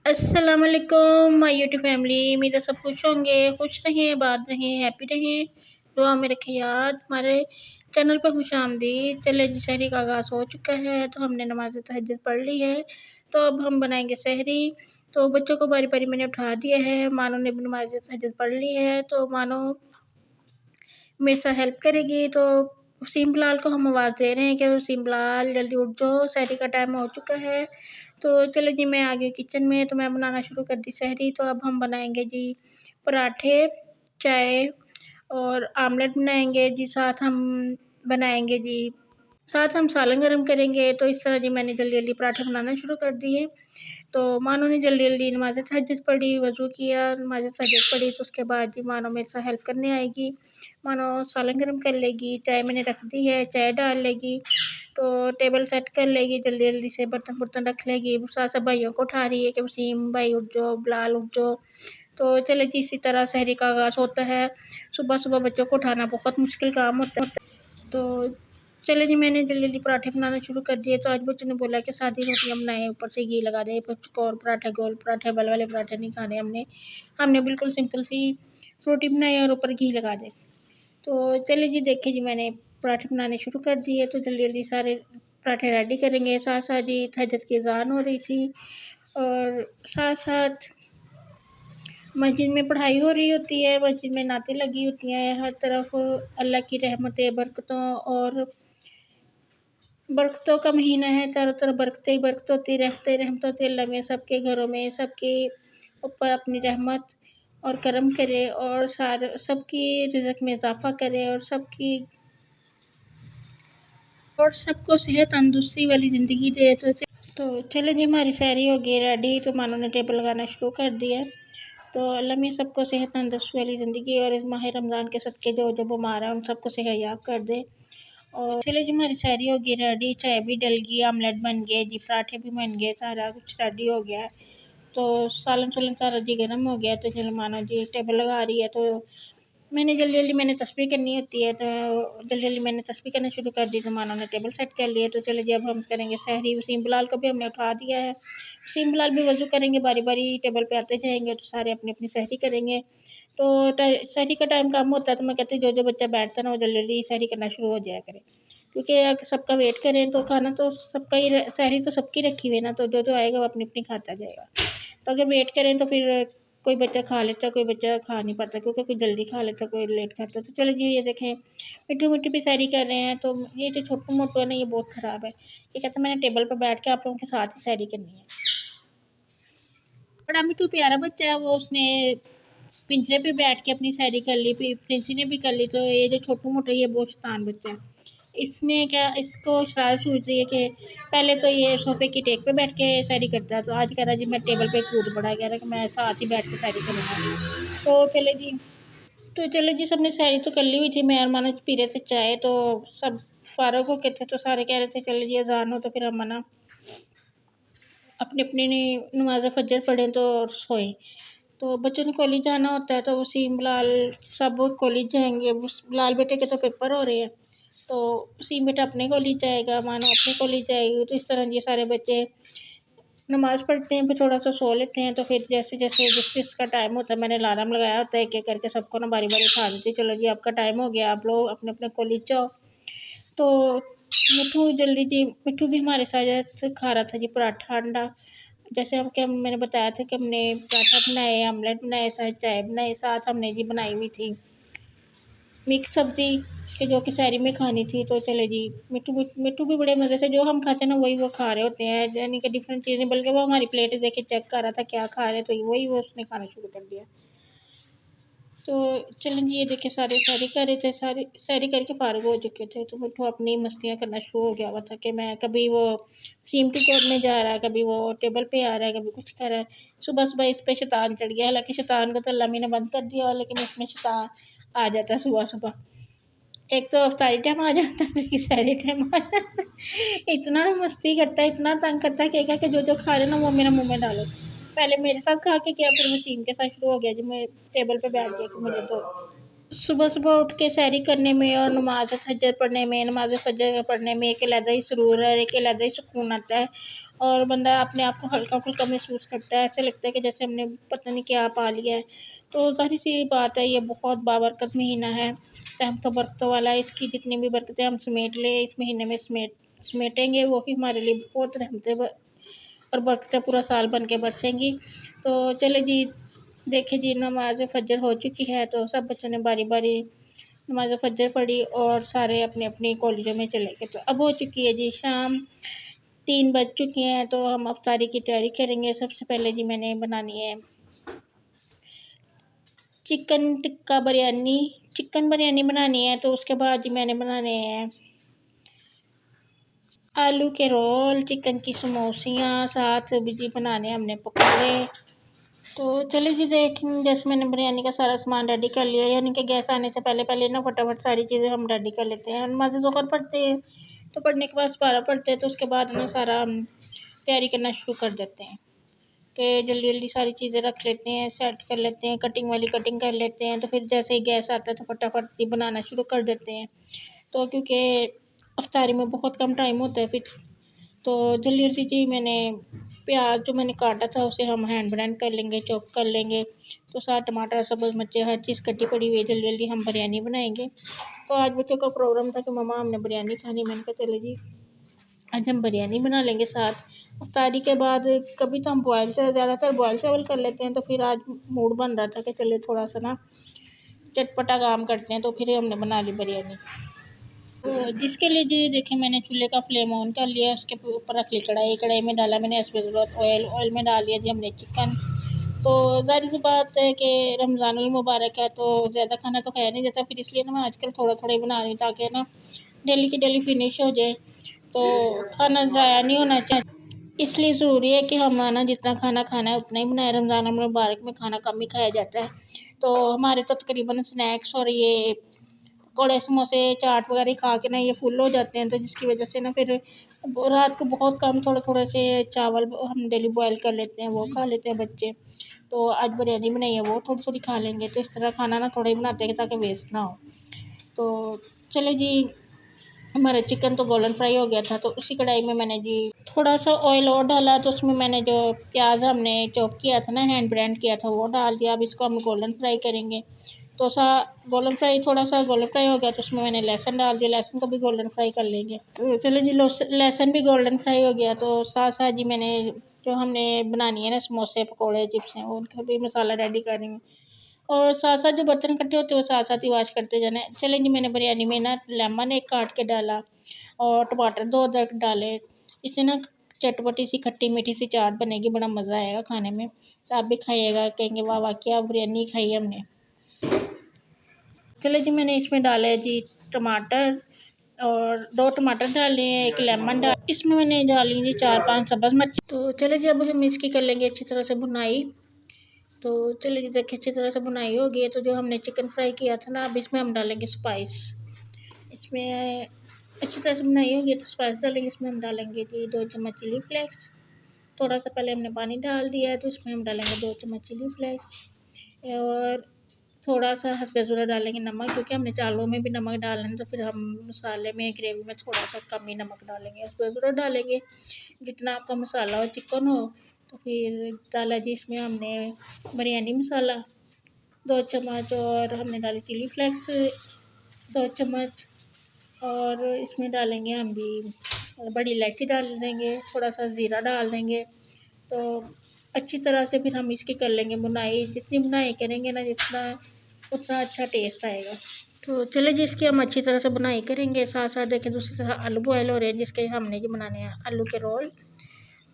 अस्सलाम वालेकुम my YouTube family. मेरा सब खुश होंगे, खुश रहें, आबाद रहें, हैप्पी रहें, दुआ में रखें याद। हमारे चैनल पर खुश आमदीद। चले जी, सहरी का आगाज़ हो चुका है तो हमने नमाज तहज्जुद पढ़ ली है। तो अब हम बनाएंगे सहरी। तो बच्चों को बारी बारी मैंने उठा दिया है। मानो ने भी नमाज तहज्जुद पढ़ ली है तो मानो मेरे साथ हेल्प करेगी। तो वसीम बिलाल को हम आवाज़ दे रहे हैं कि वसीम बिलाल जल्दी उठ जाओ, सहरी का टाइम हो चुका है। तो चलो जी, मैं आ गई किचन में। तो मैं बनाना शुरू कर दी सहरी। तो अब हम बनाएंगे जी पराठे, चाय और आमलेट बनाएंगे जी। साथ हम सालन गरम करेंगे। तो इस तरह जी मैंने जल्दी जल्दी पराठे बनाना शुरू कर दिए। तो मानो ने जल्दी जल्दी नमाज़ तहज्जुद पढ़ी, वज़ू किया, नमाज़ तहज्जुद पढ़ी। तो उसके बाद जी मानो मेरे साथ हेल्प करने आएगी। मानो सालन गरम कर लेगी, चाय मैंने रख दी है, चाय डाल लेगी। तो टेबल सेट कर लेगी, जल्दी जल्दी से बर्तन बुर्तन रख लेगी। साथ साथ भाइयों को उठा रही है कि वसीम भाई उठ जाओ, बिलाल उठ जाओ। तो चले जी, इसी तरह सहरी का आगाज़ होता है। सुबह सुबह बच्चों को उठाना बहुत मुश्किल काम होता है। तो चले जी, मैंने जल्दी जल्दी पराठे बनाना शुरू कर दिए। तो आज बच्चों ने बोला कि सादी रोटियाँ बनाएं, ऊपर से घी लगा दें। चौकोर पराठे, गोल पराठे, बल वाले पराठे नहीं खाने हमने। हमने बिल्कुल सिंपल सी रोटी बनाई और ऊपर घी लगा दें। तो चलिए जी, देखिए जी, मैंने पराठे बनाने शुरू कर दिए। तो जल्दी जल्दी सारे पराठे रेडी करेंगे। साथ साथ जी तहज्जुद की अज़ान हो रही थी और साथ साथ मस्जिद में पढ़ाई हो रही होती है, मस्जिद में नातें लगी होती हैं। हर तरफ अल्लाह की रहमतें, बरकतों का महीना है। चारों तरफ बरकतें ही बरकत होती, रहमत होती अल्लाह में। सबके घरों में, सबके ऊपर अपनी रहमत और करम करे और सबकी रिज़्क़ में इजाफ़ा करे और सबको सेहत तंदुरुस्ती वाली ज़िंदगी दे। तो चलो जी, हमारी सहरी हो गई रेडी। तो मानो ने टेबल लगाना शुरू कर दिया। तो अल्लाह में सबको सेहत तंदुरुस्ती वाली ज़िंदगी और इस माह रमज़ान के सदक़े जो जो बीमार हैं उन सबको सेहतयाब कर दे। और चलो जी, हमारी सहरी हो गई रेडी। चाय भी डल गई, आमलेट बन गए जी, पराठे भी बन गए, सारा कुछ रेडी हो गया है। तो सालन सुलन सारा जी गर्म हो गया। तो चलो मानो जी टेबल लगा रही है। तो मैंने तस्बीह करनी होती है। तो जल्दी जल्दी मैंने तस्बीह करना शुरू कर दी। तो मानो ने टेबल सेट कर लिया। तो चलो जी, अब हम करेंगे सहरी। वसीम बिलाल को भी हमने उठा दिया है। वसीम बिलाल भी वज़ू करेंगे, बारी बारी टेबल पे आते जाएंगे। तो सारे अपनी अपनी सहरी करेंगे। तो सहरी का टाइम कम होता है। तो मैं कहती हूँ जो जो बच्चा बैठता है ना वो जल्दी जल्दी सहरी करना शुरू हो जाया करे, क्योंकि अगर सबका वेट करें तो खाना तो सबका ही, सहरी तो सबकी रखी हुई है ना। तो जो जो आएगा वो अपनी अपनी खाता जाएगा। तो अगर वेट करें तो फिर कोई बच्चा खा लेता है, कोई बच्चा खा नहीं पाता, क्योंकि कोई जल्दी खा लेता है, कोई लेट खाता है। तो चलो जी, ये देखें मिट्टू मिट्टू भी सहरी कर रहे हैं। तो ये जो छोटू मोटू है ना, ये बहुत ख़राब है। ये कहता है मैंने टेबल पर बैठ के आप लोगों के साथ ही सहरी करनी है। बड़ा मिट्टू प्यारा बच्चा है, वो उसने पिंजरे पे बैठ के अपनी सहरी कर ली, प्रिंसी ने भी कर ली। तो ये जो छोटू मोटू ये बहुत शैतान बच्चा है। इसको शरारत सूझ रही है कि पहले तो ये सोफे की टेक पे बैठ के सहरी करता है। तो आज कह रहा जी मैं टेबल पे कूद पड़ा, कह रहा कि मैं साथ ही बैठ के सहरी करूँगा। तो चले जी, सबने सहरी तो कर ली हुई थी। मैं और मानो पी रहे थे चाय। तो सब फारग हो के थे। तो सारे कह रहे थे चले जी अजान हो तो फिर हम मना अपनी अपनी नमाज फजर पढ़ें तो सोएं। तो बच्चों ने कॉलेज जाना होता है। तो वसीम बिलाल सब कॉलेज जाएंगे। बिलाल बेटे के तो पेपर हो रहे हैं। तो वसीम बेटा अपने कॉलेज जाएगा, मानो अपने कॉलेज जाएगी। तो इस तरह ये सारे बच्चे नमाज़ पढ़ते हैं, फिर थोड़ा सा सो लेते हैं। तो फिर जैसे जैसे जिस जिसका टाइम होता है, मैंने अलार्म लगाया होता है, एक एक करके सबको ना बारी बारी उठा देती, चलो जी आपका टाइम हो गया, आप लोग अपने अपने कॉलेज जाओ। तो मिट्ठू भी हमारे साथ खा रहा था जी पराठा अंडा। जैसे मैंने बताया था कि हमने पराठा बनाए, आमलेट बनाए, साथ चाय बनाई, साथ हमने जी बनाई हुई थी मिक्स सब्ज़ी कि जो कि सहरी में खानी थी। तो चले जी, मिट्टू भी बड़े मज़े से जो हम खाते हैं ना वही वो खा रहे होते हैं, यानी कि डिफरेंट चीज़ें। बल्कि वो हमारी प्लेट देख के चेक कर रहा था क्या खा रहे, तो वही वो उसने खाना शुरू कर दिया। तो चलें जी, ये देखिए सारे सहरी कर रहे थे, सारे सहरी करके फारिग हो चुके थे। तो मिट्टू अपनी मस्तियाँ करना शुरू हो गया हुआ था कि मैं कभी वो सीम की गोद में जा रहा है, कभी वो टेबल पे आ रहा है, कभी कुछ कर रहा है। सुबह सुबह इस पे शैतान चढ़ गया। हालांकि शैतान को तो अल्लाह ने बंद कर दिया, लेकिन इसमें शैतान आ जाता है सुबह सुबह। एक तो अफ्तारी टाइम आ जाता है, कि सहरी टाइम आ जाता है। इतना मस्ती करता है, इतना तंग करता है कि जो जो खा रहे ना वो मेरे मुंह में डालो। पहले मेरे साथ खा के किया, फिर मशीन के साथ शुरू हो गया जी, मैं टेबल पे बैठ गया कि मुझे तो सुबह सुबह उठ के सहरी करने में और नमाज फजर पढ़ने में एक अलग ही सुरूर है, एक अलग ही सुकून आता है। और बंदा अपने आप को हल्का-फुल्का महसूस करता है, ऐसे लगता है कि जैसे हमने पता नहीं क्या पा लिया है। तो ज़ाहिर-सी बात है, ये बहुत बाबरकत महीना है, रहमतों बरकतों वाला है। इसकी जितनी भी बरकतें हम समेट लें इस महीने में समेटेंगे, वो ही हमारे लिए बहुत रहमतें और बरकतें पूरा साल बन के बरसेंगी। तो चले जी, देखें जी, नमाज़ फ़जर हो चुकी है, तो सब बच्चों ने बारी-बारी नमाज़ फ़जर पढ़ी और सारे अपनी-अपनी कॉलेजों में चले गए। तो अब हो चुकी है जी शाम, 3 बज चुके हैं, तो हम अफ्तारी की तैयारी करेंगे। सबसे पहले जी मैंने बनानी है चिकन टिक्का बिरयानी। चिकन बिरयानी बनानी है, तो उसके बाद जी मैंने बनाने हैं आलू के रोल, चिकन की समोसियाँ, साथ भी जी बनाने हमने पकौड़े। तो चलिए जी, देखें, जैसे मैंने बिरयानी का सारा सामान रेडी कर लिया, यानी कि गैस आने से पहले ना फटाफट सारी चीज़ें हम रेडी कर लेते हैं। नमाज़ ज़ोहर पढ़ते हैं, तो पढ़ने के बाद सुपारा पढ़ते हैं, तो उसके बाद ना सारा हम तैयारी करना शुरू कर देते हैं कि जल्दी-जल्दी सारी चीज़ें रख लेते हैं, सेट कर लेते हैं, कटिंग वाली कटिंग कर लेते हैं। तो फिर जैसे ही गैस आता है तो फटाफट बनाना शुरू कर देते हैं। तो क्योंकि अफ्तारी में बहुत कम टाइम होता है फिर, तो जल्दी-जल्दी जी मैंने प्याज जो मैंने काटा था उसे हम हैंड ब्लेंड कर लेंगे, चॉप कर लेंगे। तो साथ टमाटर, सब्ज़ मिर्चें, हर चीज़ कटी पड़ी हुई है, जल्दी-जल्दी हम बिरयानी बनाएँगे। तो आज बच्चों का प्रोग्राम था कि मम्मा हमने बिरयानी खानी। मैंने कहा चलो जी, आज हम बिरयानी बना लेंगे साथ। इफ्तारी के बाद कभी तो हम ज़्यादातर बॉयल चावल कर लेते हैं, तो फिर आज मूड बन रहा था कि चलिए थोड़ा-सा ना चटपटा काम करते हैं, तो फिर हमने बना ली बिरयानी। तो जिसके लिए जी देखिए, मैंने चूल्हे का फ्लेम ऑन कर लिया, उसके ऊपर रख ली कढ़ाई। कढ़ाई में डाला मैंने ज़रूरत ऑयल में डाल दिया जी हमने चिकन। तो ज़ाहिर सी बात है कि रमज़ानुल मुबारक है, तो ज़्यादा खाना तो खाया नहीं जाता, फिर इसलिए ना मैं आजकल थोड़ा-थोड़ा ही बना रही हूँ, ताकि ना डेली की डेली फिनिश हो जाए, तो खाना ज़ाया नहीं होना चाहिए। इसलिए ज़रूरी है कि हम ना जितना खाना खाना है उतना ही बनाएं। रमज़ान मुबारक में खाना कम ही खाया जाता है, तो हमारे तो तकरीबन स्नैक्स और ये पकौड़े, समोसे, चाट वगैरह खा के ना ये फुल हो जाते हैं, तो जिसकी वजह से ना फिर रात को बहुत कम थोड़े-थोड़े से चावल हम डेली बॉयल कर लेते हैं, वो खा लेते हैं बच्चे। तो आज बिरयानी बनाई है, वो थोड़ी-थोड़ी खा लेंगे। तो इस तरह खाना ना थोड़ा ही बनाते हैं ताकि वेस्ट ना हो। तो चलिए जी, हमारा चिकन तो गोल्डन फ्राई हो गया था, तो उसी कढ़ाई में मैंने जी थोड़ा-सा ऑयल और डाला, तो उसमें मैंने जो प्याज़ हमने चॉप किया था ना, हैंड ब्लेंड किया था, वो डाल दिया। अब इसको हम गोल्डन फ्राई करेंगे। तो थोड़ा-सा गोल्डन फ्राई हो गया, तो उसमें मैंने लहसुन डाल दिया, लहसुन को भी गोल्डन फ्राई कर लेंगे। तो चलो जी, लहसुन भी गोल्डन फ्राई हो गया, तो साथ-साथ जी मैंने जो हमने बनानी है ना समोसे, पकौड़े, चिप्स हैं, उनका भी मसाला रेडी कर रही हूँ। और साथ-साथ जो बर्तन इकट्ठे होते हैं वो साथ-साथ ही वॉश करते जाना है। चलें जी, मैंने बिरयानी में ना लेमन एक काट के डाला और टमाटर 2 अदरक डाले। इससे ना चटपटी सी खट्टी-मीठी सी चाट बनेगी, बड़ा मज़ा आएगा खाने में। तो आप भी खाइएगा, कहेंगे वाह वाह क्या बिरयानी खाई हमने। चलो जी, मैंने इसमें डाला है जी टमाटर, और 2 टमाटर डाले हैं, 1 लेमन इसमें मैंने डाली जी 4-5 सब्ज़ मिर्च। तो चलो जी, अब हम इसकी कर लेंगे अच्छी तरह से भुनाई। तो चलिए जी, देखिए अच्छी तरह से भुनाई हो गई है, तो जो हमने चिकन फ्राई किया था ना, अब इसमें हम डालेंगे स्पाइस। इसमें अच्छी तरह से भुनाई हो गई है, तो स्पाइस डालेंगे। इसमें हम डालेंगे जी 2 चम्मच चिली फ्लेक्स। थोड़ा-सा पहले हमने पानी डाल दिया है, तो इसमें हम डालेंगे 2 चम्मच चिली फ्लेक्स, और थोड़ा-सा हस्बे ज़रूरत डालेंगे नमक, क्योंकि हमने चावलों में भी नमक डालना है, तो फिर हम मसाले में, ग्रेवी में थोड़ा-सा कम ही नमक डालेंगे। हस्बे ज़रूरत डालेंगे, जितना आपका मसाला हो, चिकन हो। तो फिर डाला जी इसमें हमने बिरयानी मसाला 2 चम्मच, और हमने डाली चिली फ्लेक्स 2 चम्मच, और इसमें डालेंगे हम भी बड़ी इलायची डाल देंगे, थोड़ा-सा ज़ीरा डाल देंगे। तो अच्छी तरह से फिर हम इसकी कर लेंगे बुनाई। जितनी बुनाई करेंगे ना, जितना उतना अच्छा टेस्ट आएगा। तो चलिए जी, इसकी हम अच्छी तरह से बुनाई करेंगे। साथ-साथ देखिए दूसरी तरफ आलू बॉयल हो रहे हैं, जिसके हमने जो बनाने हैं आलू के रोल।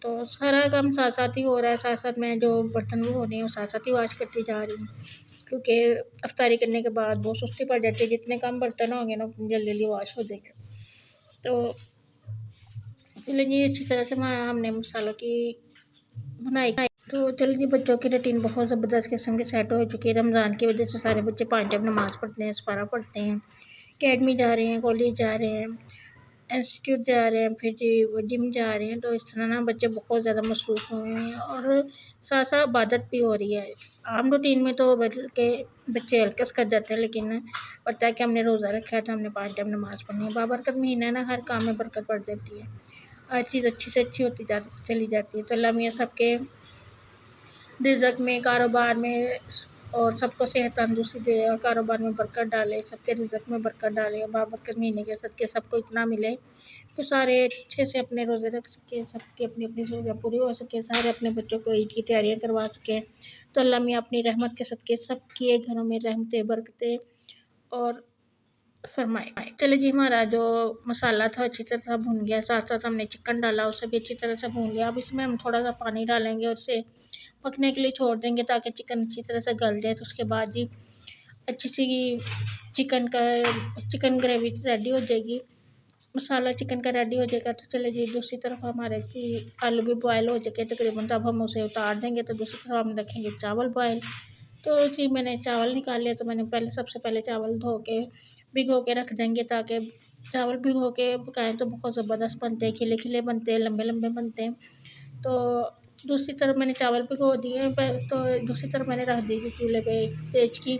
तो सारा काम साथ-साथ ही हो रहा है, साथ-साथ मैं जो बर्तन वो हो रही हैं, वो साथ-साथ ही वॉश करती जा रही हूँ। क्योंकि इफ्तारी करने के बाद बहुत सुस्ती पड़ जाती है, जितने कम बर्तन होंगे ना उतनी जल्दी-जल्दी वॉश हो जाएंगे। तो चलिए जी, अच्छी तरह से हमने मसालों की भुनाई। तो चलिए जी, बच्चों की रूटीन बहुत ज़बरदस्त किस्म की सेट हो चुकी है। रमज़ान की वजह से सारे बच्चे 5 टाइम नमाज़ पढ़ते हैं, इस्तिग़फ़ार पढ़ते हैं, अकेडमी जा रहे हैं, कॉलेज जा रहे हैं, इंस्टीट्यूट जा रहे हैं, फिर जी वो जिम जा रहे हैं। तो इस तरह ना बच्चे बहुत ज़्यादा मसरूफ़ हुए हैं, और साथ-साथ इबादत भी हो रही है। आम रूटीन में तो बल्कि बच्चे हरकत कर जाते हैं, लेकिन पता है कि हमने रोज़ा रखा है, तो हमने 5 टाइम नमाज़ पढ़नी है। बाबरकत महीना है ना, हर काम में बरकत पड़ जाती है। हर चीज़ अच्छी से अच्छी होती चली जाती है। तो अल्लाह मियाँ सबके रिज़्क़ में, कारोबार में और सबको सेहत तंदुरुस्ती दे और कारोबार में बरकत डाले, सबके रिज़्क़ में बरकत डाले और बाबरकत महीने के सदके सबको इतना मिले तो सारे अच्छे से अपने रोज़े रख सकें, सबकी अपनी अपनी ज़रूरत पूरी हो सके, सारे अपने बच्चों को ईद की तैयारियाँ करवा सकें। तो अल्लाह मियाँ अपनी रहमत के सदके सबके घरों में रहमतें बरकतें और फरमाए। चलिए जी, हमारा जो मसाला था अच्छी तरह से भुन गया, साथ साथ हमने चिकन डाला, उसे भी अच्छी तरह से भून लिया। अब इसमें हम थोड़ा सा पानी डालेंगे और उसे पकने के लिए छोड़ देंगे ताकि चिकन अच्छी तरह से गल जाए। तो उसके बाद जी अच्छी सी चिकन ग्रेवी रेडी हो जाएगी, मसाला चिकन का रेडी हो जाएगा। तो चले जी, दूसरी तरफ हमारे आलू भी बॉयल हो चुके तकरीबन, तब हम उसे उतार देंगे। तो दूसरी तरफ हम रखेंगे चावल बॉयल। तो जी मैंने चावल निकाल लिया, तो मैंने सबसे पहले चावल धो के भिगो के रख देंगे ताकि चावल भिगो के पकाएं तो बहुत ज़बरदस्त बनते हैं, खिले खिले बनते हैं, लंबे लंबे बनते हैं। तो दूसरी तरफ मैंने चावल भिगो दिए, तो दूसरी तरफ मैंने रख दी थी चूल्हे पे तेज की,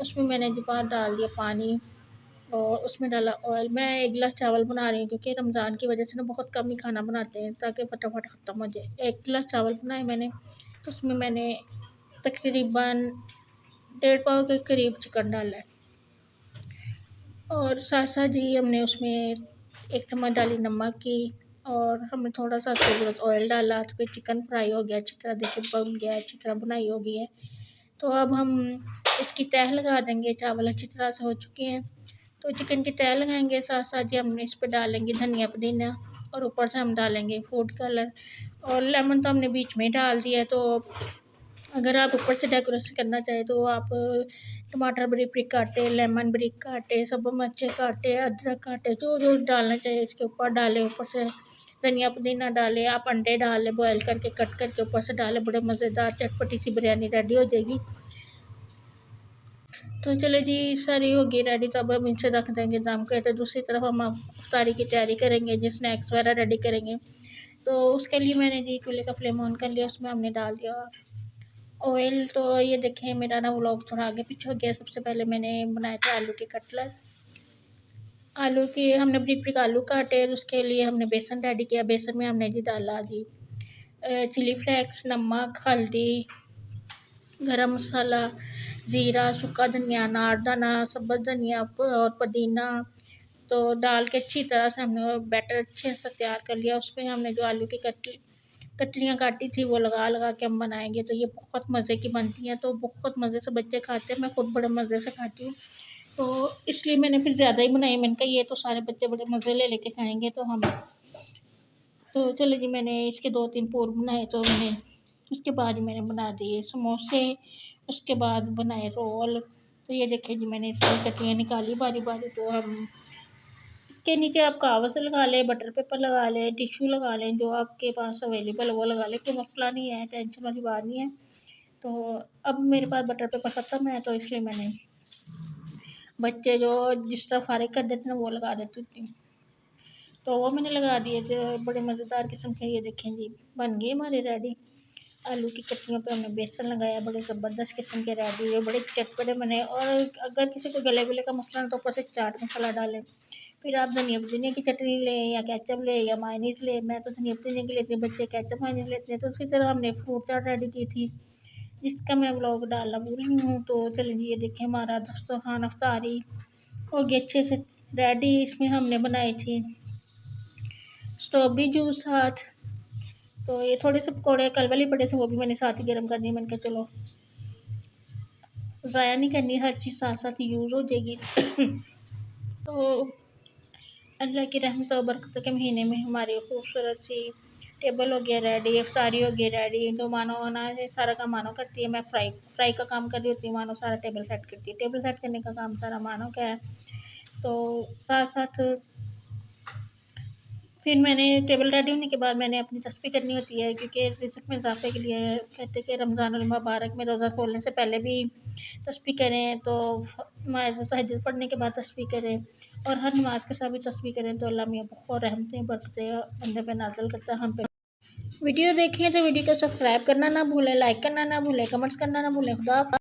उसमें मैंने जो बाहर डाल दिया पानी और उसमें डाला ऑयल। मैं 1 गिलास चावल बना रही हूँ क्योंकि रमज़ान की वजह से ना बहुत कम ही खाना बनाते हैं ताकि फटाफट ख़त्म हो जाए। 1 गिलास चावल बनाए मैंने, तो उसमें मैंने तकरीबन 1.5 पाव के करीब चिकन डाला है और साथ साथ ही हमने उसमें 1 चम्मच डाली नमक की और हमने थोड़ा सा ज़रूरत ऑयल डाला। तो फिर चिकन फ्राई हो गया अच्छी तरह, देखिए बन गया, अच्छी तरह बुनाई हो गई है। तो अब हम इसकी तह लगा देंगे, चावल अच्छी तरह से हो चुके हैं तो चिकन की तह लगाएंगे। साथ साथ ही हमने इस पर डालेंगे धनिया पुदीना और ऊपर से हम डालेंगे फूड कलर और लेमन तो हमने बीच में डाल दिया है। तो अगर आप ऊपर से डेकोरेशन करना चाहें तो आप टमाटर बारीक बारीक काटे, लेमन बारीक काटे, सब मिर्चें काटे, अदरक काटे, जो जो डालना चाहिए इसके ऊपर डालें। ऊपर से धनिया पुदीना डालें, आप अंडे डालें बॉयल करके कट करके ऊपर से डालें, बड़े मज़ेदार चटपटी सी बिरयानी रेडी हो जाएगी। तो चलो जी, सारी होगी रेडी, तो अब हम इनसे रख देंगे दम के। तो दूसरी तरफ हम इफ्तारी की तैयारी करेंगे, जो स्नैक्स वगैरह रेडी करेंगे। तो उसके लिए मैंने जी चूल्हे का फ्लेम ऑन कर लिया, उसमें हमने डाल दिया ऑयल। तो ये देखें मेरा ना व्लॉग थोड़ा आगे पीछे हो गया। सबसे पहले मैंने बनाए थे आलू के कटलेट, आलू के हमने बारीक बारीक आलू काटे, उसके लिए हमने बेसन रेडी किया। बेसन में हमने जी डाला जी चिली फ्लेक्स, नमक, हल्दी, गरम मसाला, ज़ीरा, सूखा धनिया, अनारदाना, सब्ज़ धनिया और पुदीना। तो डाल के अच्छी तरह से हमने बैटर अच्छे से तैयार कर लिया। उसमें हमने जो आलू की कतलियाँ काटी थी वो लगा लगा के हम बनाएंगे। तो ये बहुत मज़े की बनती हैं, तो बहुत मज़े से बच्चे खाते हैं, मैं खुद बड़े मज़े से खाती हूँ। तो इसलिए मैंने फिर ज़्यादा ही बनाई। मैंने कहा ये तो सारे बच्चे बड़े मज़े ले लेके खाएंगे तो हम, तो चलो जी मैंने इसके 2-3 पूर बनाए। तो मैंने उसके बाद मैंने बना दिए समोसे, उसके बाद बनाए रोल। तो ये देखिए जी मैंने इसकी कतलियाँ निकाली बारी बारी। तो हम इसके नीचे आप कागज़ लगा लें, बटर पेपर लगा लें, टिश्यू लगा लें, जो आपके पास अवेलेबल है वो लगा लें, कोई मसला नहीं है, टेंशन वाली बात नहीं है। तो अब मेरे पास बटर पेपर ख़त्म है तो इसलिए मैंने बच्चे जो जिस तरह फारिग कर देते हैं वो लगा देती थी, तो वो मैंने लगा दिए थे। बड़े मज़ेदार किस्म के ये देखें जी बन गए हमारे रेडी। आलू की कतलियों पे हमने बेसन लगाया, बड़े ज़बरदस्त किस्म के रेडी हुए, बड़े चटपटे बने। और अगर किसी को गले गुले का मसला है तो ऊपर से चाट मसाला डालें। फिर आप धनिया पुदीने की चटनी लें या केचप लें या मायोनीज़ लें। मैं तो धनिया पुदीने की लेती हूँ, बच्चे केचप मायोनीज़ लेते हैं। तो उसी तरह हमने फ्रूट चाट रेडी की थी जिसका मैं व्लॉग डालना भूल रही हूँ। तो चलिए ये देखें हमारा दस्तरखान इफ्तारी हो गया अच्छे से रेडी। इसमें हमने बनाई थी स्ट्रॉबेरी जूस साथ। तो ये थोड़े से पकौड़े कल वाले पड़े थे, वो भी मैंने साथ ही गर्म कर दिए। मैंने कहा चलो ज़ाया नहीं करनी, हर चीज़ साथ साथ ही यूज़ हो जाएगी। तो अल्लाह की रहमत और बरकत के महीने में हमारी खूबसूरत सी टेबल हो गया रेडी, इफ्तारी हो गई रेडी। तो मानो ना ये सारा काम मानो करती है, मैं फ्राई का काम कर रही होती हूँ, मानो सारा टेबल सेट करती है। टेबल सेट करने का काम सारा मानो का है। तो साथ साथ फिर मैंने टेबल रेडी होने के बाद मैंने अपनी तस्बीह करनी होती है क्योंकि रिज़्क़ में इजाफे के लिए कहते हैं कि रमज़ानुल मुबारक में रोज़ा खोलने से पहले भी तस्बीह करें। तो तहज्जुद पढ़ने के बाद तस्बीह करें और हर नमाज के साथ भी तस्बीह करें तो अल्लाह मियाँ बहुत रहमतें बरकतें बंदे पे नाज़िल करता है, हम पे। वीडियो देखें तो वीडियो को सब्सक्राइब करना ना भूलें, लाइक करना ना भूलें, कमेंट्स करना ना भूलें। खुदा